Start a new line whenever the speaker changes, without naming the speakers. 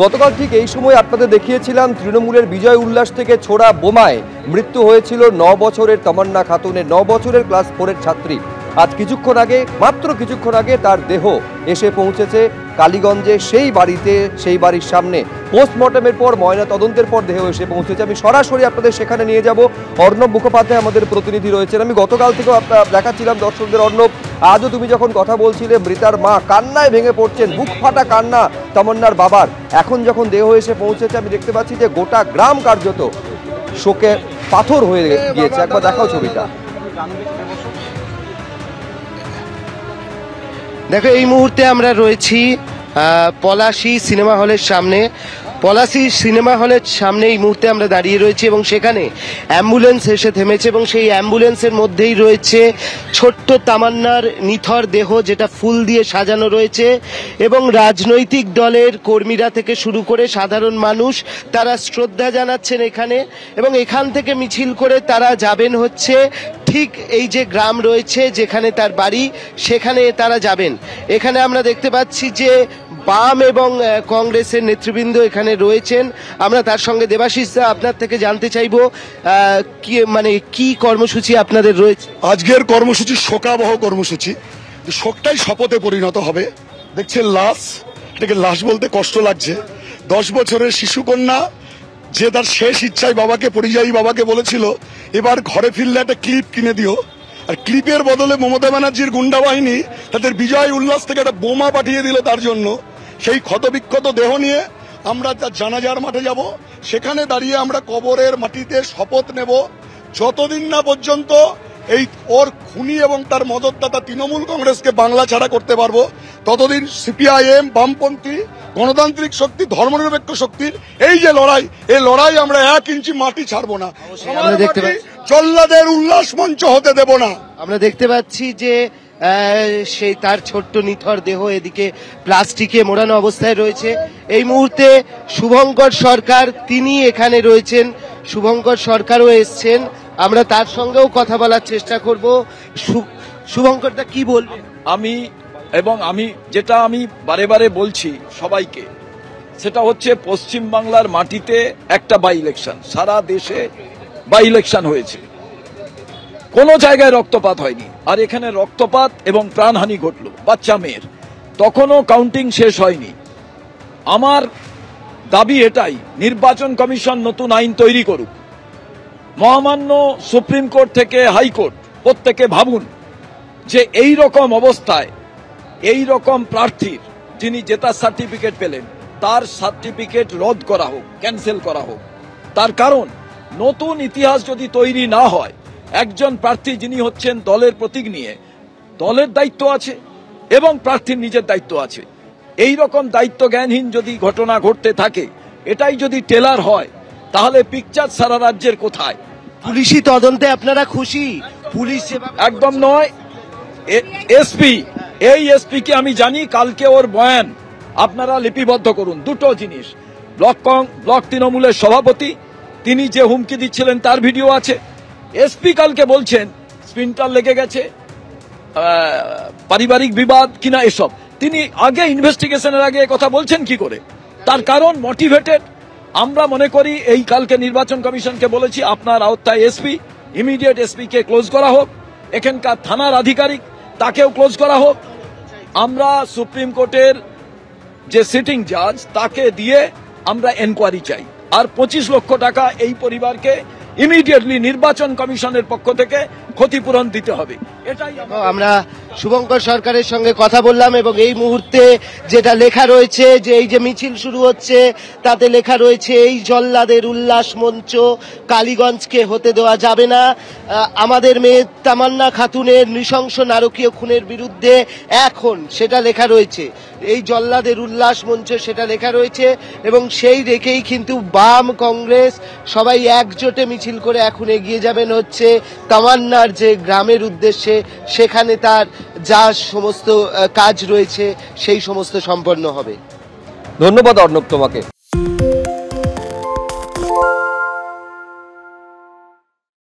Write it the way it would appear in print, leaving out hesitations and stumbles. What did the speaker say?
গতকাল ঠিক এই সময় আপনাদের দেখিয়েছিলাম তৃণমূলের বিজয় উল্লাস থেকে ছোড়া বোমায় মৃত্যু হয়েছিল 9 বছরের তামান্না খাতুনের, 9 বছরের ক্লাস 4-এর ছাত্রী। আজ মাত্র কিছুক্ষণ আগে তার দেহ এসে পৌঁছেছে কালীগঞ্জে, সেই বাড়ির সামনে। পোস্টমর্টমের পর, ময়না তদন্তের পর দেহ এসে পৌঁছেছে। আমি সরাসরি আপনাদের সেখানে নিয়ে যাব। অর্ণব মুখোপাধ্যায় আমাদের প্রতিনিধি রয়েছেন। আমি গতকাল থেকেও দেখাচ্ছিলাম দর্শকদের। অর্ণব, আজও তুমি যখন কথা বলছিলে, মৃতার মা কান্নায় ভেঙে পড়ছেন, বুক ফাটা কান্না তামান্নার বাবার। এখন যখন দেহ এসে পৌঁছেছে, আমি দেখতে পাচ্ছি যে গোটা গ্রাম কার্যত শোকে পাথর হয়ে গিয়েছে। একবার দেখাও ছবিটা।
দেখো, এই মুহূর্তে আমরা রয়েছি পলাশী সিনেমা হলের সামনে। পলাশী সিনেমা হলের সামনে এই মুহূর্তে আমরা দাঁড়িয়ে রয়েছি এবং সেখানে অ্যাম্বুলেন্স এসে থেমেছে এবং সেই অ্যাম্বুলেন্সের মধ্যেই রয়েছে ছোট্ট তামান্নার নিথর দেহ, যেটা ফুল দিয়ে সাজানো রয়েছে। এবং রাজনৈতিক দলের কর্মীরা থেকে শুরু করে সাধারণ মানুষ তারা শ্রদ্ধা জানাচ্ছেন এখানে, এবং এখান থেকে মিছিল করে তারা যাবেন হচ্ছে ঠিক এই যে গ্রাম রয়েছে যেখানে তার বাড়ি, সেখানে তারা যাবেন। এখানে আমরা দেখতে পাচ্ছি যে বাম এবং কংগ্রেসের নেতৃবৃন্দ এখানে রয়েছেন। আমরা তার সঙ্গে দেবাশিস দা আপনার থেকে জানতে চাইবো কি কর্মসূচি আপনাদের রয়েছে
আজকের কর্মসূচি? শোকাবহ কর্মসূচি। শোকটাই শপথে পরিণত হবে। দেখছেন লাশ, এটাকে লাশ বলতে কষ্ট লাগছে। 10 বছরের শিশুকন্যা যে তার শেষ ইচ্ছায় পরিযায়ী বাবাকে বলেছিল এবার ঘরে ফিরলে একটা ক্লিপ কিনে দিও, আর ক্লিপের বদলে মমতা ব্যানার্জির গুন্ডা বাহিনী তাদের বিজয় উল্লাস থেকে একটা বোমা পাঠিয়ে দিল তার জন্য। সেই ক্ষতবিক্ষত দেহ নিয়ে আমরা তার জানাজার মাঠে যাব। সেখানে দাঁড়িয়ে আমরা কবরের মাটিতে শপথ নেব, যতদিন না পর্যন্ত এই ওর খুনি এবং তার মদতদাতা তৃণমূল কংগ্রেসকে বাংলা ছাড়া করতে পারবো, ততদিন সিপিআইএম, বামপন্থী, গণতান্ত্রিক শক্তি, ধর্মনিরপেক্ষ শক্তির এই যে লড়াই, এই লড়াই আমরা 1 ইঞ্চি মাটি ছাড়বো না। জল্লাদের উল্লাস মঞ্চ হতে দেব না।
আমরা দেখতে পাচ্ছি যে সেই তার ছোট্ট নিথর দেহ এদিকে প্লাস্টিকে মোড়ানো অবস্থায় রয়েছে। এই মুহূর্তে শুভঙ্কর সরকার তিনি এখানে রয়েছেন, শুভঙ্কর সরকারও এসছেন। আমরা তার সঙ্গেও কথা বলার চেষ্টা করব। শুভঙ্কর দা, কি বলবেন?
আমি যেটা বারে বারে বলছি সবাইকে, সেটা হচ্ছে পশ্চিম বাংলার মাটিতে একটা বাই ইলেকশন, সারা দেশে বাই ইলেকশন হয়েছে, কোনো জায়গায় রক্তপাত হয়নি। আর এখানে রক্তপাত এবং প্রাণহানি ঘটল বাচ্চা মেয়ের, তখনও কাউন্টিং শেষ হয়নি। আমার দাবি এটাই, নির্বাচন কমিশন নতুন আইন তৈরি করুক। মহামান্য সুপ্রিম কোর্ট থেকে হাইকোর্ট প্রত্যেকে ভাবুন যে এই রকম অবস্থায় এই রকম প্রার্থীর যিনি জেতার সার্টিফিকেট পেলেন তার সার্টিফিকেট রদ করা হোক, ক্যান্সেল করা হোক। তার কারণ, নতুন ইতিহাস যদি তৈরি না হয়, একজন প্রার্থী যিনি হচ্ছেন দলের প্রতীক নিয়ে, দলের দায়িত্ব আছে এবং প্রার্থীর নিজের দায়িত্ব আছে। এই রকম দায়িত্ব জ্ঞানহীন যদি ঘটনা ঘটতে থাকে, এটাই যদি টেলার হয়, তাহলে পিকচার সারা রাজ্যের কোথায়?
পুলিশি তদন্তে আপনারা খুশি? পুলিশ
একদম নয়। এই এসপি কে আমি জানি, কালকে ওর বয়ান আপনারা লিপিবদ্ধ করুন। দুটো জিনিস, ব্লক তৃণমূলের সভাপতি তিনি যে হুমকি দিচ্ছিলেন তার ভিডিও আছে। এসপি কালকে বলছেন স্পিনটার লেগে গেছে, পারিবারিক বিবাদ কিনা এসব। তিনি আগে ইনভেস্টিগেশনের আগে কথা বলছেন কি করে? তার কারণ মোটিভেটেড। আমরা মনে করি এই কালকে নির্বাচন কমিশনকে বলেছি, আপনার আওতায় এসপি, ইমিডিয়েট এসপি কে ক্লোজ করা হোক, এখানকার থানার আধিকারিক তাকেও ক্লোজ করা হোক। আমরা সুপ্রিম কোর্টের যে সিটিং জাজ তাকে দিয়ে আমরা এনকোয়ারি চাই, আর 25 লক্ষ টাকা এই পরিবারকে ইমিডিয়েটলি নির্বাচন কমিশনের পক্ষ থেকে ক্ষতিপূরণ দিতে হবে। এটাই
আমরা শুভঙ্কর সরকারের সঙ্গে কথা বললাম এবং এই মুহূর্তে যেটা লেখা রয়েছে যে এই যে মিছিল শুরু হচ্ছে তাতে লেখা রয়েছে এই জল্লাদের উল্লাস মঞ্চ কালীগঞ্জকে হতে দেওয়া যাবে না। আমাদের মেয়ে তামান্না খাতুনের নৃশংস নারকীয় খুনের বিরুদ্ধে এখন, সেটা লেখা রয়েছে। এই জল্লাদের উল্লাস মঞ্চ সেটা লেখা রয়েছে এবং সেই রেখেই কিন্তু বাম কংগ্রেস সবাই একজোটে মিছিল করে এখন এগিয়ে যাবেন হচ্ছে তামান্নার যে গ্রামের উদ্দেশ্যে, সেখানে তার যা সমস্ত কাজ রয়েছে সেই সমস্ত সম্পন্ন হবে।
ধন্যবাদ অর্ণব তোমাকে।